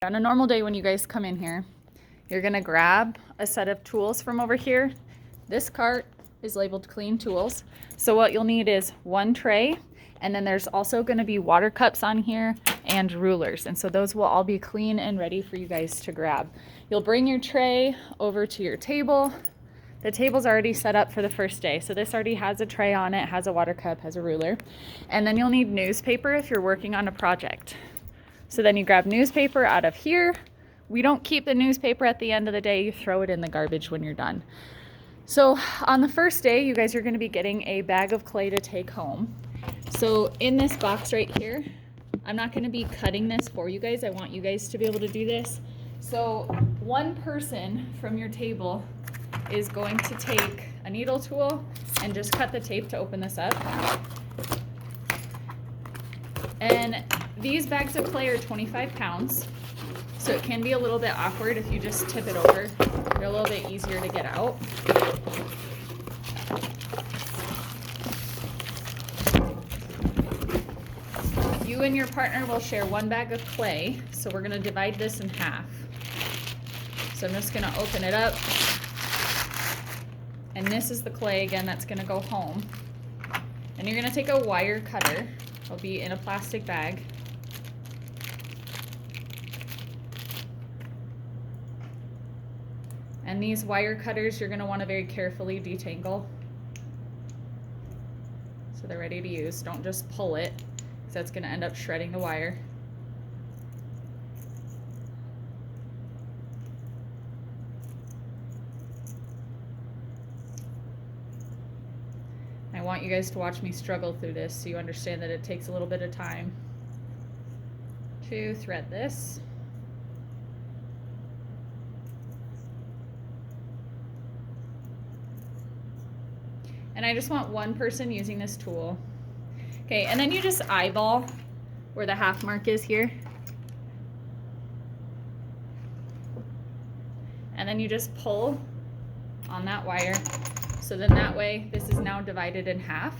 On a normal day when you guys come in here, you're gonna grab a set of tools from over here. This cart is labeled clean tools. So what you'll need is one tray, and then there's also gonna be water cups on here and rulers. And so those will all be clean and ready for you guys to grab. You'll bring your tray over to your table. The table's already set up for the first day. So this already has a tray on it, has a water cup, has a ruler. And then you'll need newspaper if you're working on a project. So then you grab newspaper out of here. We don't keep the newspaper at the end of the day. You throw it in the garbage when you're done. So on the first day, you guys are going to be getting a bag of clay to take home. So in this box right here, I'm not going to be cutting this for you guys. I want you guys to be able to do this. So one person from your table is going to take a needle tool and just cut the tape to open this up. And these bags of clay are 25 pounds, so it can be a little bit awkward if you just tip it over. They're a little bit easier to get out. You and your partner will share one bag of clay, so we're going to divide this in half. So I'm just going to open it up, and this is the clay again that's going to go home. And you're going to take a wire cutter. It'll be in a plastic bag. And these wire cutters, you're going to want to very carefully detangle so they're ready to use. Don't just pull it, because that's going to end up shredding the wire. I want you guys to watch me struggle through this so you understand that it takes a little bit of time to thread this. And I just want one person using this tool. Okay, and then you just eyeball where the half mark is here. And then you just pull on that wire. So then that way, this is now divided in half.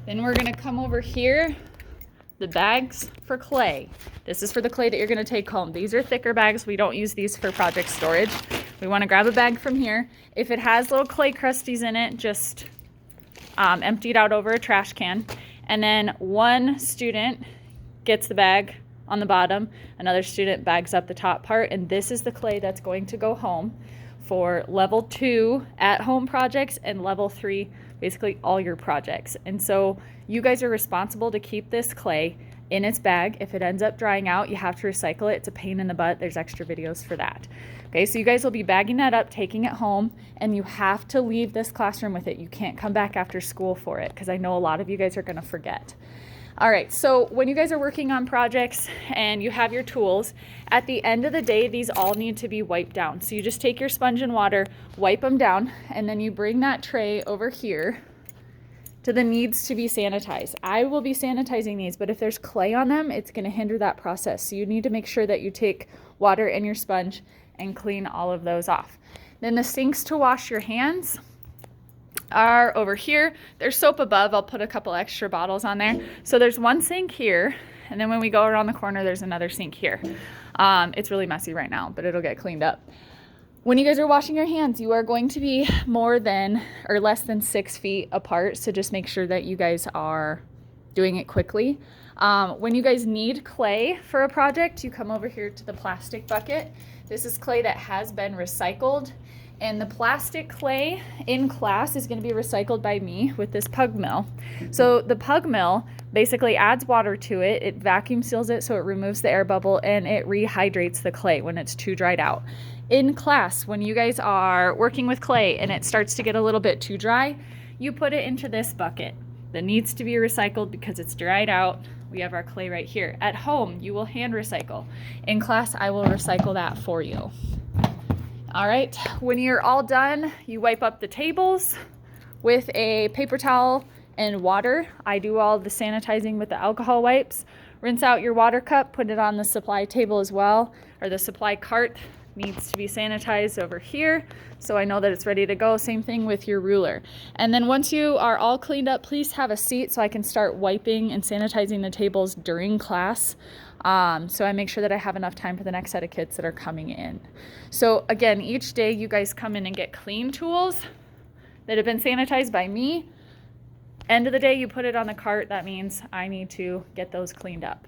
Then we're gonna come over here, the bags for clay. This is for the clay that you're gonna take home. These are thicker bags. We don't use these for project storage. We wanna grab a bag from here. If it has little clay crusties in it, just empty it out over a trash can. And then one student gets the bag on the bottom, another student bags up the top part, and this is the clay that's going to go home for level 2 at-home projects and level 3, basically all your projects. And so you guys are responsible to keep this clay in its bag. If it ends up drying out, you have to recycle it. It's a pain in the butt. There's extra videos for that. Okay, so you guys will be bagging that up, taking it home, and you have to leave this classroom with it. You can't come back after school for it, because I know a lot of you guys are gonna forget. All right, so when you guys are working on projects and you have your tools, at the end of the day, these all need to be wiped down. So you just take your sponge and water, wipe them down, and then you bring that tray over here to the needs to be sanitized. I will be sanitizing these, but if there's clay on them, it's gonna hinder that process. So you need to make sure that you take water and your sponge and clean all of those off. Then the sinks to wash your hands are over here. There's soap above. I'll put a couple extra bottles on there. So there's one sink here, and then when we go around the corner, there's another sink here. It's really messy right now, but it'll get cleaned up. When you guys are washing your hands, you are going to be more than or less than 6 feet apart, so just make sure that you guys are doing it quickly. When you guys need clay for a project, you come over here to the plastic bucket. This is clay that has been recycled. And the plastic clay in class is going to be recycled by me with this pug mill. So the pug mill basically adds water to it. It vacuum seals it so it removes the air bubble, and it rehydrates the clay when it's too dried out. In class, when you guys are working with clay and it starts to get a little bit too dry, you put it into this bucket that needs to be recycled because it's dried out. We have our clay right here. At home, you will hand recycle. In class, I will recycle that for you. All right, when you're all done, you wipe up the tables with a paper towel and water. I do all the sanitizing with the alcohol wipes. Rinse out your water cup, put it on the supply table as well, or the supply cart. needs to be sanitized over here, so I know that it's ready to go. Same thing with your ruler. And then once you are all cleaned up, please have a seat so I can start wiping and sanitizing the tables during class. So I make sure that I have enough time for the next set of kids that are coming in. So again, each day you guys come in and get clean tools that have been sanitized by me. End of the day, you put it on the cart. That means I need to get those cleaned up.